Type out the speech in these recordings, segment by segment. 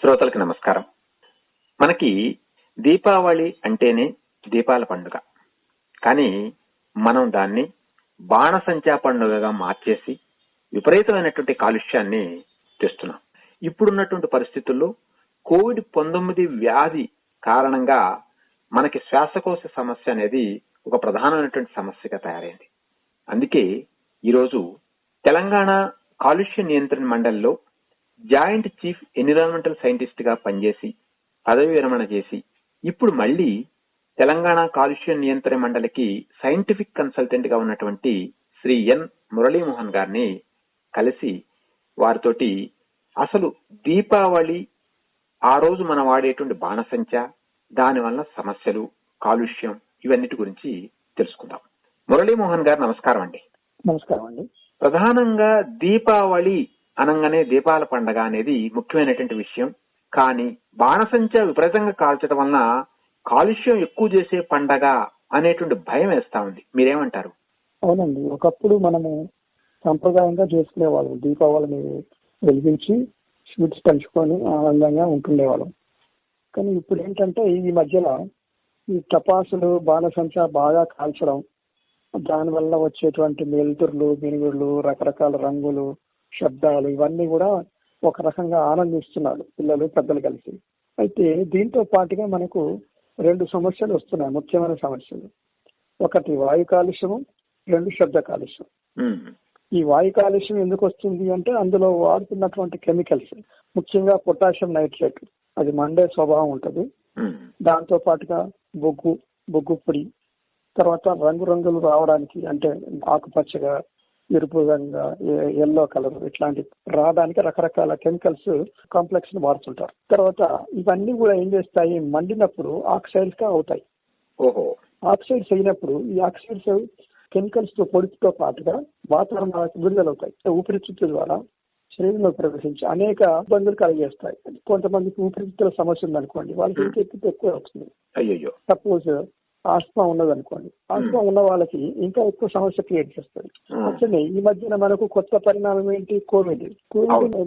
శ్రోతలకు నమస్కారం. మనకి దీపావళి అంటేనే దీపాల పండుగ. కానీ మనం దాన్ని బాణసంచా పండుగగా మార్చేసి విపరీతమైనటువంటి కాలుష్యాన్ని తెస్తున్నాం. ఇప్పుడున్నటువంటి పరిస్థితుల్లో కోవిడ్-19 వ్యాధి కారణంగా మనకి శ్వాసకోశ సమస్య అనేది ఒక ప్రధానమైనటువంటి సమస్యగా తయారైంది. అందుకే ఈరోజు తెలంగాణ కాలుష్య నియంత్రణ మండలిలో జాయింట్ చీఫ్ ఎన్విరాన్మెంటల్ సైంటిస్ట్ గా పనిచేసి పదవి విరమణ చేసి ఇప్పుడు మళ్లీ తెలంగాణ కాలుష్య నియంత్రణ మండలికి సైంటిఫిక్ కన్సల్టెంట్ గా ఉన్నటువంటి శ్రీ ఎన్ మురళీమోహన్ గారిని కలిసి వారితోటి అసలు దీపావళి ఆ రోజు మనం వాడేటువంటి బాణసంచ, దానివల్ల సమస్యలు, కాలుష్యం ఇవన్నిటి గురించి తెలుసుకుందాం. మురళీమోహన్ గారు నమస్కారం అండి. నమస్కారం అండి. ప్రధానంగా దీపావళి అనగానే దీపాల పండగ అనేది ముఖ్యమైనటువంటి విషయం. కానీ బాణసంచ విపరీతంగా కాల్చడం వలన కాలుష్యం ఎక్కువ చేసే పండగ అనేటువంటి భయం వేస్తా ఉంది. మీరేమంటారు? అవునండి, ఒకప్పుడు మనము సంప్రదాయంగా చేసుకునేవాళ్ళం. దీపావళిని వెలిగించి స్వీట్స్ పంచుకొని ఆనందంగా ఉంటుండేవాళ్ళం. కానీ ఇప్పుడు ఏంటంటే ఈ మధ్యలో ఈ టపాసులు, బాణసంచ బాగా కాల్చడం, దానివల్ల వచ్చేటువంటి వెలుతురులు, మినుగుళ్ళు, రకరకాల రంగులు, శబ్దాలు ఇవన్నీ కూడా ఒక రకంగా ఆనందిస్తున్నారు పిల్లలు, పెద్దలు కలిసి. అయితే దీంతో పాటుగా మనకు 2 సమస్యలు వస్తున్నాయి, ముఖ్యమైన సమస్యలు. ఒకటి వాయు కాలుష్యము, 2 శబ్ద కాలుష్యం. ఈ వాయు కాలుష్యం ఎందుకు వస్తుంది అంటే అందులో వాడుతున్నటువంటి కెమికల్స్, ముఖ్యంగా పొటాషియం నైట్రేట్, అది మండే స్వభావం ఉంటుంది. దాంతో పాటుగా బొగ్గు పొడి, తర్వాత రంగురంగులు రావడానికి, అంటే ఆకుపచ్చగా, ఎరుపు రంగా, ఎల్లో కలర్ ఇట్లాంటి రావడానికి రకరకాల కెమికల్స్ కాంప్లెక్స్ ని వాడుతుంటారు. తర్వాత ఇవన్నీ కూడా ఏం చేస్తాయి, మండినప్పుడు ఆక్సైడ్స్ గా అవుతాయి. ఆక్సైడ్స్ అయినప్పుడు ఈ ఆక్సైడ్స్ కెమికల్స్ తో పొడితో పాటుగా వాతావరణానికి విడుదలవుతాయి. ఊపిరితిత్తుల ద్వారా శరీరంలో ప్రవేశించి అనేక ఇబ్బందులు కలిగేస్తాయి. కొంతమందికి ఊపిరితిత్తుల సమస్య ఉందనుకోండి, వాళ్ళకి ఇంకెక్కితే ఎక్కువ వస్తుంది. సపోజ్ ఆస్మా ఉన్నది అనుకోండి, ఆస్మా ఉన్న వాళ్ళకి ఇంకా ఎక్కువ సమస్య క్రియేట్ చేస్తుంది. అట్లనే ఈ మధ్యన మనకు కొత్త పరిణామం ఏంటి, కోవిడ్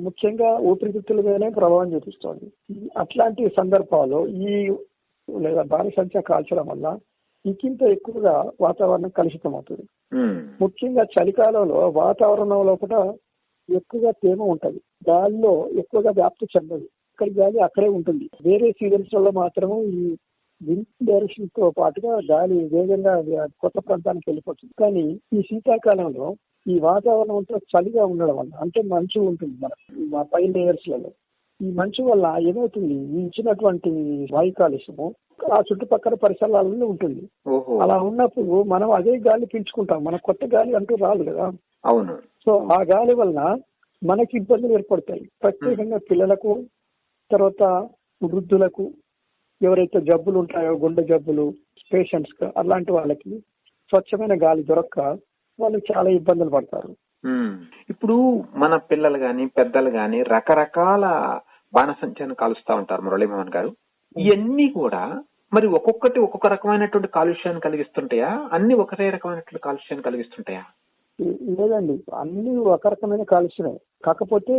ముఖ్యంగా ఊపిరితిత్తుల మీదనే ప్రభావం చూపిస్తోంది. అట్లాంటి సందర్భాల్లో ఈ లేదా బాణసంచ కాల్చడం వల్ల ఇంకింత ఎక్కువగా వాతావరణం కలుషితం అవుతుంది. ముఖ్యంగా చలికాలంలో వాతావరణం లోపల ఎక్కువగా తేమ ఉంటది, గాలిలో ఎక్కువగా వ్యాప్తి చెందదు. ఇక్కడ గాలి అక్కడే ఉంటుంది. వేరే సీజన్స్ లో మాత్రము ఈ విండ్ డైరెక్షన్ తో పాటుగా గాలి వేగంగా కొత్త ప్రాంతానికి వెళ్ళిపోతుంది. కానీ ఈ శీతాకాలంలో ఈ వాతావరణం అంతా చలిగా ఉండడం వల్ల, అంటే మంచు ఉంటుంది మన పై లేయర్స్ లలో, ఈ మంచు వల్ల ఏమవుతుంది, ఈ ఇచ్చినటువంటి వాయు కాలుష్యము ఆ చుట్టుపక్కల పరిసరాలలో ఉంటుంది. అలా ఉన్నప్పుడు మనం అదే గాలి పీల్చుకుంటాం, మన కొత్త గాలి అంటూ రాదు కదా. అవును. సో ఆ గాలి వలన మనకి ఇబ్బందులు ఏర్పడతాయి. ప్రత్యేకంగా పిల్లలకు, తర్వాత వృద్ధులకు, ఎవరైతే జబ్బులు ఉంటాయో, గుండె జబ్బులు పేషెంట్స్, అలాంటి వాళ్ళకి స్వచ్ఛమైన గాలి దొరక్క వాళ్ళు చాలా ఇబ్బందులు పడతారు. ఇప్పుడు మన పిల్లలు గాని, పెద్దలు గాని రకరకాల బాణసంచాన్ని కాలుస్తా ఉంటారు మురళీమోహన్ గారు. ఇవన్నీ కూడా మరి ఒక్కొక్కటి ఒక్కొక్క రకమైనటువంటి కాలుష్యాన్ని కలిగిస్తుంటాయా? అన్ని ఒకటే రకమైనటువంటి కాలుష్యాన్ని కలిగిస్తుంటాయా? లేదండి, అన్ని ఒక రకమైన కాలుష్యమే. కాకపోతే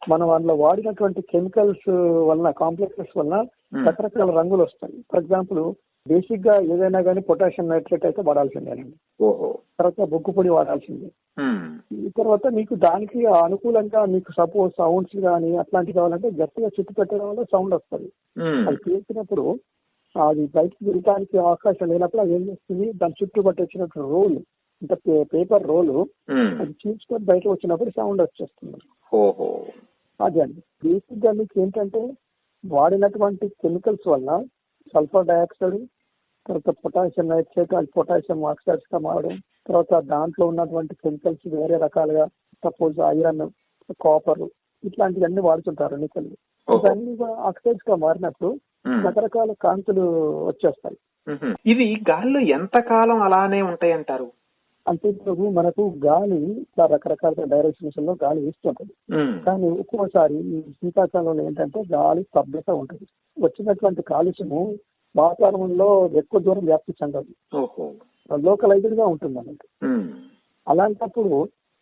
మనం అందులో వాడినటువంటి కెమికల్స్ వలన, కాంప్లెక్సెస్ వలన రకరకాల రంగులు వస్తాయి. ఫర్ ఎగ్జాంపుల్ బేసిక్ గా ఏదైనా కానీ పొటాషియం నైట్రేట్ అయితే వాడాల్సిందేనండి. తర్వాత బొగ్గు పొడి వాడాల్సిందే. తర్వాత మీకు దానికి అనుకూలంగా మీకు సపోజ్ సౌండ్స్ కానీ అట్లాంటివి కావాలంటే గట్టిగా చుట్టు పెట్టడం వల్ల సౌండ్ వస్తుంది. అది తీసినప్పుడు అది బయటకు తిరగడానికి అవకాశం లేనప్పుడు అది ఏం చేస్తుంది, దాని చుట్టూ పట్టొచ్చినట్టు రోల్, అంటే పేపర్ రోలు, అది చీల్చుకొని బయటకు వచ్చినప్పుడు సౌండ్ వచ్చేస్తుంది. అదే అండి బేసిక్ గా మీకు ఏంటంటే వాడినటువంటి కెమికల్స్ వల్ల సల్ఫర్ డైఆక్సైడ్, తర్వాత పొటాషియం నైట్రేట్, అది పొటాషియం ఆక్సైడ్స్ గా మారడం, తర్వాత దాంట్లో ఉన్నటువంటి కెమికల్స్ వేరే రకాలుగా, సపోజ్ ఐరన్, కాపర్ ఇట్లాంటివన్నీ వాడుతుంటారు నికల్. ఇవన్నీ ఆక్సైడ్స్ గా మారినప్పుడు రకరకాల కాంతులు వచ్చేస్తాయి. ఇవి గాలిలో ఎంత కాలం అలానే ఉంటాయి అంటారు? అంటే ఇప్పుడు మనకు గాలి ఇట్లా రకరకాల డైరెక్షన్స్ లో గాలి వీస్తుంటది. కానీ ఒక్కోసారి ఈ శీతాకాలంలో ఏంటంటే గాలి స్తబ్దత ఉంటుంది. వచ్చినటువంటి కాలుష్యము వాతావరణంలో ఎక్కువ దూరం వ్యాప్తి చెందదు, లోకలైజ్డ్ గా ఉంటుంది అన్నట్టు. అలాంటప్పుడు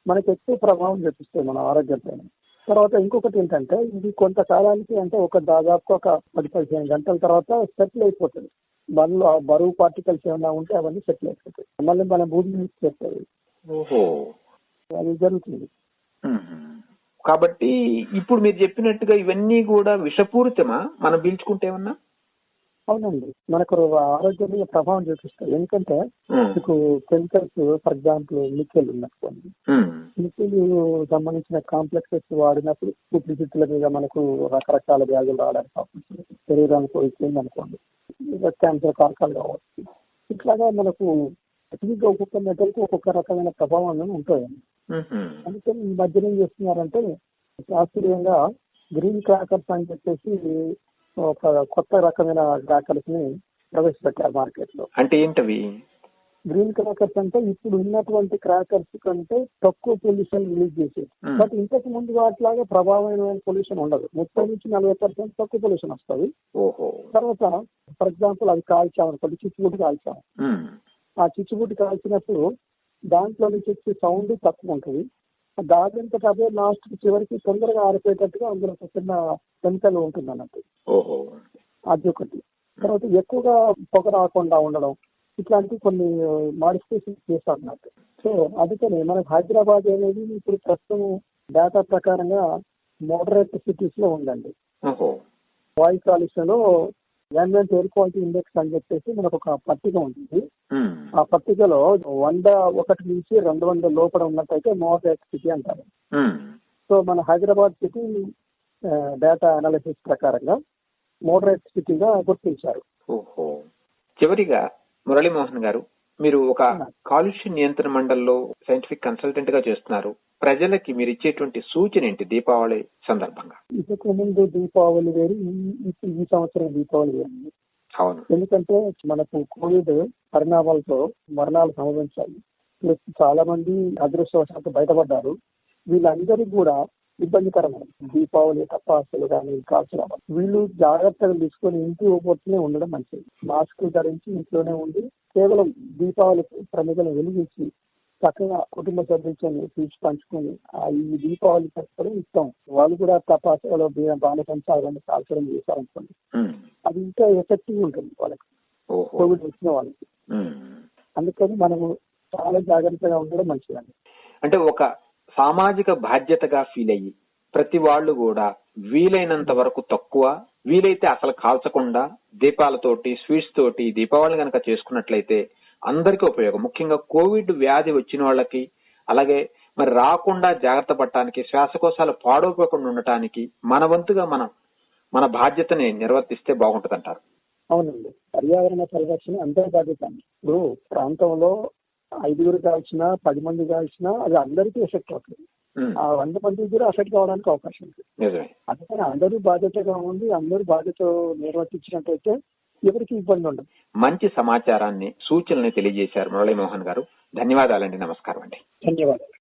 మనకు ఎక్కువ ప్రభావం చూపిస్తాయి మన ఆరోగ్యం పైన. తర్వాత ఇంకొకటి ఏంటంటే ఇది కొంతకాలానికి అంటే దాదాపు ఒక 10-15 గంటల తర్వాత సెటిల్ అయిపోతుంది. మనలో ఆ బరువు పార్టికల్స్ ఏమైనా ఉంటే అవన్నీ సెటిల్ అయిపోతాయి, మళ్ళీ మన భూమి మీద చేస్తుంది. ఓహో, అది జరుగుతుంది. కాబట్టి ఇప్పుడు మీరు చెప్పినట్టుగా ఇవన్నీ కూడా విషపూరితమా మనం పీల్చుకుంటే ఏమన్నా? అవునండి, మనకు ఆరోగ్యం మీద ప్రభావం చూపిస్తాయి. ఎందుకంటే మీకు కెమికల్స్, ఫర్ ఎగ్జాంపుల్ నికెల్ ఉన్నట్టుకోండి, నికెల్ సంబంధించిన కాంప్లెక్సెస్ వాడినప్పుడు ఊపిరితిత్తుల మీద మనకు రకరకాల వ్యాధులు రావడానికి అవకాశం ఉంది. శరీరానికి వచ్చింది అనుకోండి, క్యాన్సర్ కారకాలు కావచ్చు. ఇట్లాగా మనకు అతిగా ఒక్కొక్క మెటల్కి ఒక్కొక్క రకమైన ప్రభావం ఉంటాయండి. అందుకని ఈ మధ్యన ఏం చేస్తున్నారంటే శాస్త్రీయంగా గ్రీన్ క్రాకర్స్ అని చెప్పేసి ఒక కొత్త రకమైన క్రాకర్స్ ని ప్రవేశపెట్టారు మార్కెట్ లో. అంటే ఏంటవి? గ్రీన్ క్రాకర్స్ అంటే ఇప్పుడు ఉన్నటువంటి క్రాకర్స్ కంటే తక్కువ పొల్యూషన్ రిలీజ్ చేసేది. బట్ ఇంతకు ముందు వాటిలాగా ప్రభావమైన పొల్యూషన్ ఉండదు. 30-40% తక్కువ పొల్యూషన్ వస్తుంది. తర్వాత ఫర్ ఎగ్జాంపుల్ అది కాల్చామనుకోండి, చిచ్చుబుడ్డి కాల్చాము. ఆ చిచ్చుబుడ్డి కాల్చినప్పుడు దాంట్లో నుంచి వచ్చే సౌండ్ తక్కువ ఉంటుంది. దాదంతా అదే లాస్ట్ చివరికి తొందరగా ఆరిపోయేటట్టుగా అందులో ఒక చిన్న కెమికల్ ఉంటుంది అన్నట్టు. అది ఒకటి. తర్వాత ఎక్కువగా పొగ రాకుండా ఉండడం, ఇట్లాంటి కొన్ని మాడిఫికేషన్ చేస్తారు అన్నట్టు. సో అందుకని మనకు హైదరాబాద్ అనేది ఇప్పుడు ప్రస్తుతం డేటా ప్రకారంగా మోడరేట్ సిటీస్ లో ఉందండి. వాయు కాలుష్యంలో ఎన్విరాన్మెంట్ ఎయిర్ క్వాలిటీ ఇండెక్స్ అని చెప్పేసి మనకు ఒక పట్టిక ఉంటుంది. ఆ పట్టికలో 101 నుంచి 200 లోపల ఉన్నట్టయితే మోడరేట్ సిటీ అంటారు. సో మన హైదరాబాద్ సిటీ డేటా అనాలిసిస్ ప్రకారంగా మోడరేట్ సిటీగా గుర్తించారు. చివరిగా మురళీమోహన్ గారు, మీరు ఒక కాలుష్య నియంత్రణ మండలిలో సైంటిఫిక్ కన్సల్టెంట్ గా చేస్తున్నారు. ప్రజలకి మీరు ఇచ్చేటువంటి సూచన ఏంటి దీపావళి సందర్భంగా? ఇంతకు ముందు దీపావళి వేరు, ఈ సంవత్సరం దీపావళి వేరు. అవును, ఎందుకంటే మనకు కోవిడ్ పరిణామాలతో మరణాలు సంభవించాయి. ప్లస్ చాలా మంది అదృష్టవశాత్తు బయటపడ్డారు. వీళ్ళందరికీ కూడా ఇబ్బందికరమైంది. దీపావళి టపాసులు కానీ కాల్చడం, వీళ్ళు జాగ్రత్తలు తీసుకొని ఇంటి ఓపొట్టునే ఉండడం మంచిది. మాస్క్ ధరించి ఇంట్లోనే ఉండి కేవలం దీపావళి ప్రమిదలను వెలిగించి చక్కగా కుటుంబ సభ్యులతో తీసి పంచుకొని ఈ దీపావళి చేసుకోవడం ఇష్టం. వాళ్ళు కూడా టపాసులు బాణసంచాలని కాల్చడం చేశారనుకోండి, అది ఇంకా ఎఫెక్టివ్ ఉంటుంది వాళ్ళకి, కోవిడ్ వచ్చిన వాళ్ళకి. అందుకని మనము చాలా జాగ్రత్తగా ఉండడం మంచిదండి. అంటే ఒక సామాజిక బాధ్యతగా ఫీల్ అయ్యి ప్రతి వాళ్ళు కూడా వీలైనంత వరకు తక్కువ, వీలైతే అసలు కాల్చకుండా దీపాలతోటి స్వీట్స్ తోటి దీపావళి కనుక చేసుకున్నట్లయితే అందరికీ ఉపయోగం. ముఖ్యంగా కోవిడ్ వ్యాధి వచ్చిన వాళ్ళకి, అలాగే మరి రాకుండా జాగ్రత్త పడటానికి, శ్వాసకోశాలు పాడైపోకుండా ఉండటానికి మన వంతుగా మన బాధ్యతని నిర్వర్తిస్తే బాగుంటుంది అంటారు. అవునండి, పర్యావరణ పరిరక్షణ అందరి బాధ్యత. ఇప్పుడు ప్రాంతంలో 5 కాల్చినా 10 మంది కాల్చినా అది అందరికీ ఎఫెక్ట్ అవుతుంది. ఆ 100 మందికి కూడా ఎఫెక్ట్ కావడానికి అవకాశం ఉంది. అందుకని అందరూ బాధ్యతగా ఉంది, అందరూ బాధ్యత నిర్వర్తించినట్టయితే ఎవరికి ఇబ్బంది ఉండదు. మంచి సమాచారాన్ని, సూచనల్ని తెలియజేశారు మురళీమోహన్ గారు. ధన్యవాదాలండి. నమస్కారం అండి. ధన్యవాదాలు.